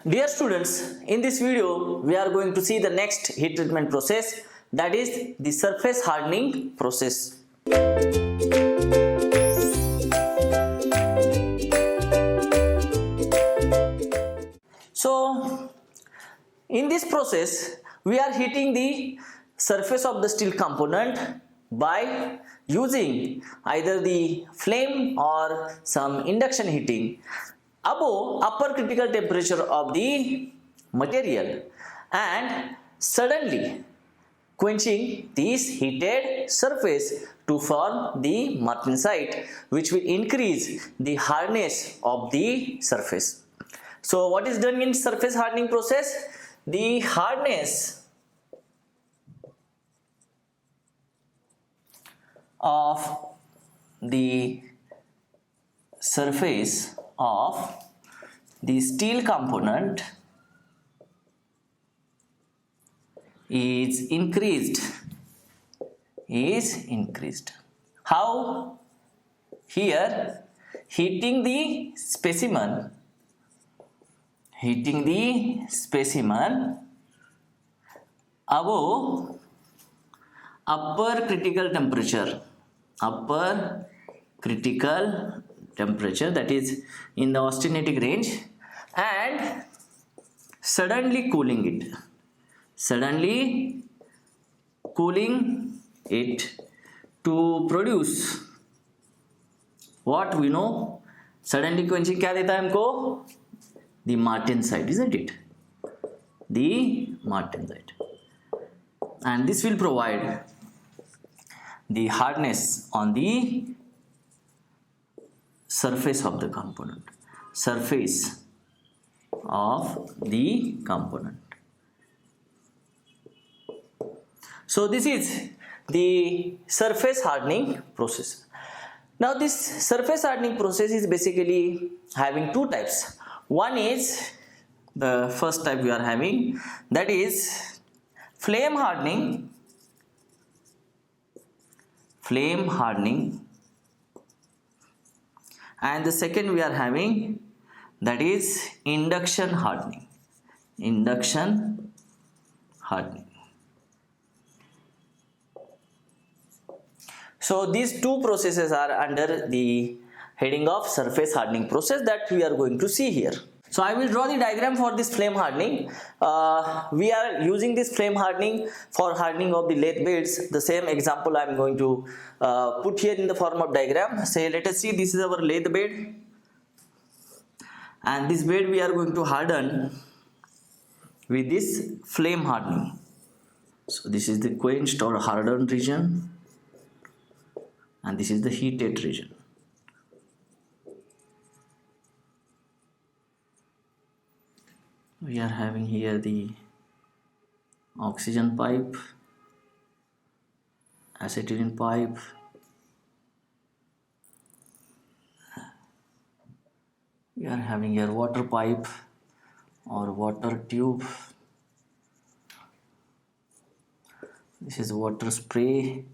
Dear students, in this video we are going to see the next heat treatment process, that is the surface hardening process. So in this process we are heating the surface of the steel component by using either the flame or some induction heating above upper critical temperature of the material and suddenly quenching this heated surface to form the martensite, which will increase the hardness of the surface. So what is done in surface hardening process? The hardness of the surface of the steel component is increased. How? Here heating the specimen above upper critical temperature, that is in the austenitic range, and suddenly cooling it to produce what we know. Suddenly quenching क्या देता है हमको? The martensite, isn't it? The martensite, and this will provide the hardness on the surface of the component. So this is the surface hardening process. Now this surface hardening process is basically having two types. One is the first type we are having, that is flame hardening, and the second we are having, that is induction hardening. So these two processes are under the heading of surface hardening process that we are going to see here. So I will draw the diagram for this flame hardening. We are using this flame hardening for hardening of the lathe beds. The same example I am going to put here in the form of diagram. Say, let us see, this is our lathe bed, and this bed we are going to harden with this flame hardening. So this is the quenched or hardened region, and this is the heated region. We are having here the oxygen pipe, acetylene pipe, we are having here water pipe or water tube. This is water spray.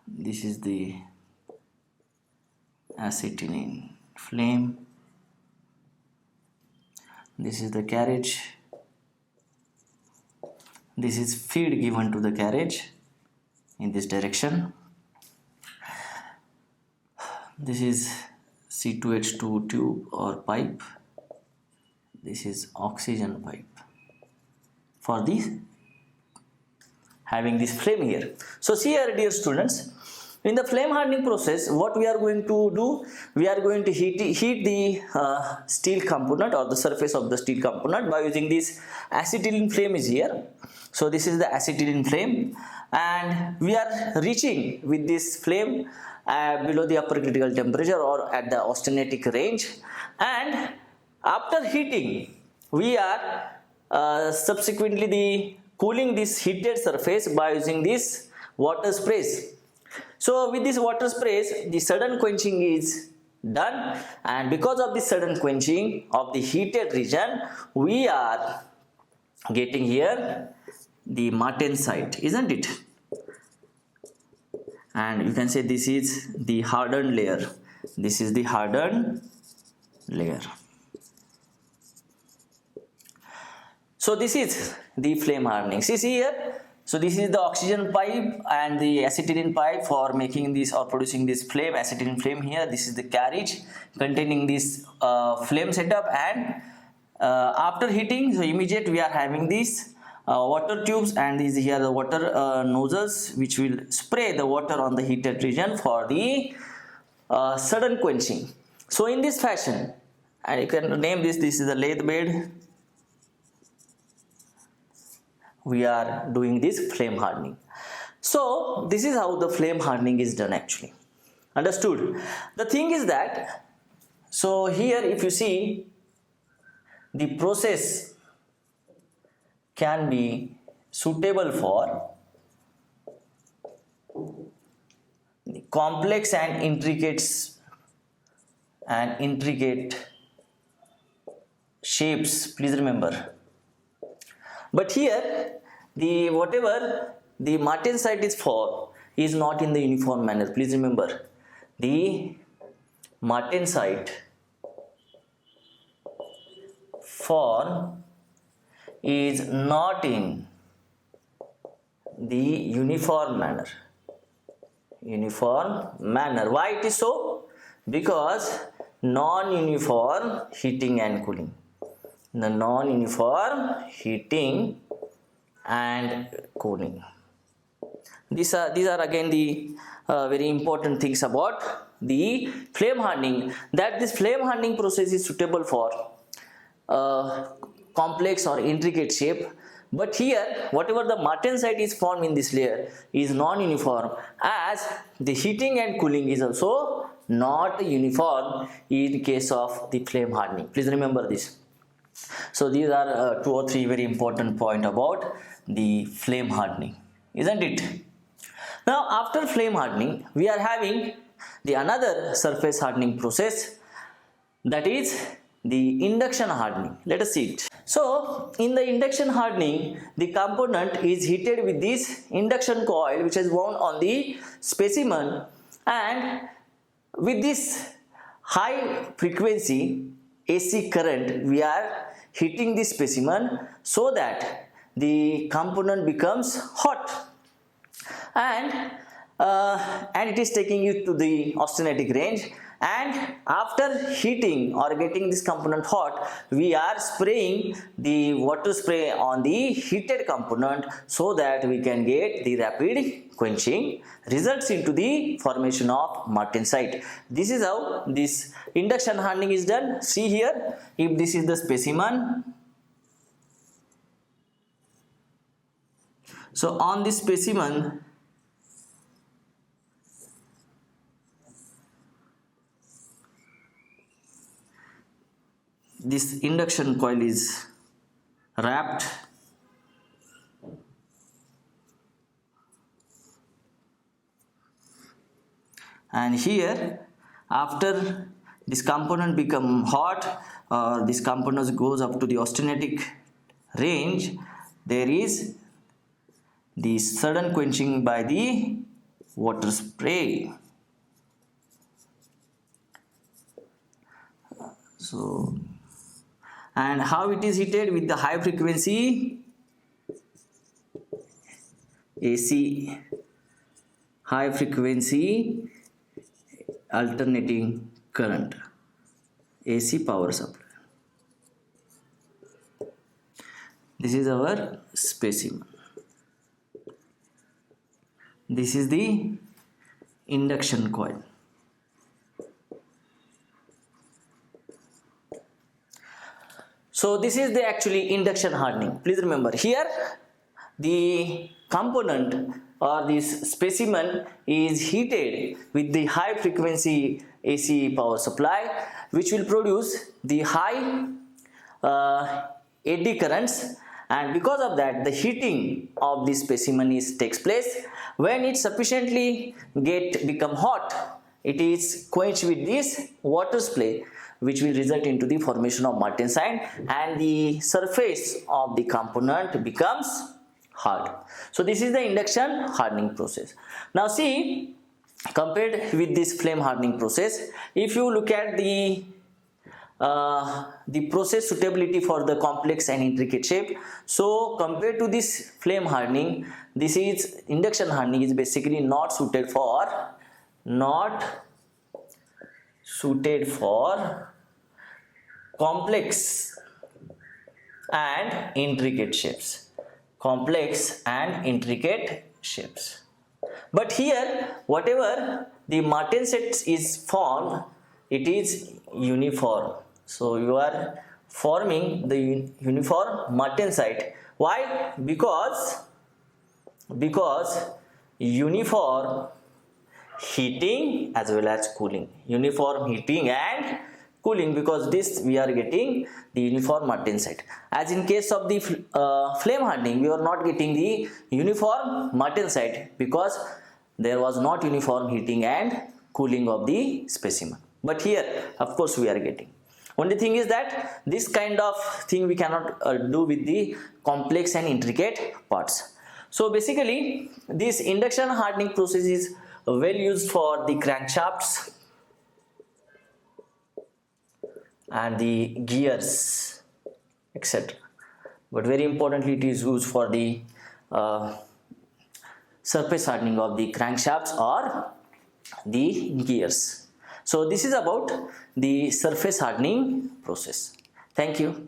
This is the acetylene flame. This is the carriage. This is feed given to the carriage in this direction. This is C2H2 tube or pipe. This is oxygen pipe for this having this flame here. So see here, dear students, in the flame hardening process, what we are going to do, we are going to heat the steel component or the surface of the steel component by using this acetylene flame is here. So this is the acetylene flame, and we are reaching with this flame below the upper critical temperature or at the austenitic range, and after heating we are subsequently cooling this heated surface by using this water sprays. So with this water sprays, the sudden quenching is done, and because of the sudden quenching of the heated region, we are getting here the martensite, isn't it? And you can say this is the hardened layer. This is the hardened layer. So this is the flame hardening. See here. So this is the oxygen pipe and the acetylene pipe for making this or producing this flame, acetylene flame here. This is the carriage containing this flame setup, and after heating, so immediate we are having these water tubes, and these here the water nozzles which will spray the water on the heated region for the sudden quenching. So in this fashion, and you can name this is the lathe bed. We are doing this flame hardening. So this is how the flame hardening is done actually. Understood? The thing is that, so here if you see, the process can be suitable for the complex and intricate shapes, please remember. But here, the whatever the martensite is for is not in the uniform manner. Please remember, the martensite form is not in the uniform manner. Why it is so? Because non-uniform heating and cooling. The non-uniform heating and cooling. These are again the very important things about the flame hardening, that this flame hardening process is suitable for complex or intricate shape. But here whatever the martensite is formed in this layer is non-uniform, as the heating and cooling is also not uniform in case of the flame hardening. Please remember this. So these are 2 or 3 very important points about the flame hardening, isn't it? Now after flame hardening, we are having the another surface hardening process, that is the induction hardening. Let us see it. So in the induction hardening, the component is heated with this induction coil which is wound on the specimen, and with this high frequency AC current we are heating the specimen so that the component becomes hot, and it is taking it to the austenitic range, and after heating or getting this component hot, we are spraying the water spray on the heated component so that we can get the rapid quenching, results into the formation of martensite. This is how this induction hardening is done. See here, if this is the specimen, so on this specimen this induction coil is wrapped, and here after this component become hot, or this component goes up to the austenitic range, there is the sudden quenching by the water spray. So, and how it is heated? With the high frequency AC, high frequency alternating current, AC power supply. This is our specimen. This is the induction coil. So this is the actually induction hardening. Please remember, here the component or this specimen is heated with the high frequency AC power supply, which will produce the high eddy currents, and because of that the heating of this specimen takes place. When it sufficiently become hot, it is quenched with this water spray, which will result into the formation of martensite, and the surface of the component becomes hard. So this is the induction hardening process. Now see, compared with this flame hardening process, if you look at the the process suitability for the complex and intricate shape. So compared to this flame hardening, this is induction hardening is basically not suited for complex and intricate shapes. But here, whatever the martensite is formed, it is uniform. So you are forming the uniform martensite. Why? Because uniform heating as well as cooling. Uniform heating and cooling, because this we are getting the uniform martensite. As in case of the flame hardening, we are not getting the uniform martensite because there was not uniform heating and cooling of the specimen. But here, of course, we are getting. Only thing is that this kind of thing we cannot do with the complex and intricate parts. So basically, this induction hardening process is well used for the crankshafts and the gears, etc. But very importantly, it is used for the surface hardening of the crankshafts or the gears. So this is about the surface hardening process. Thank you.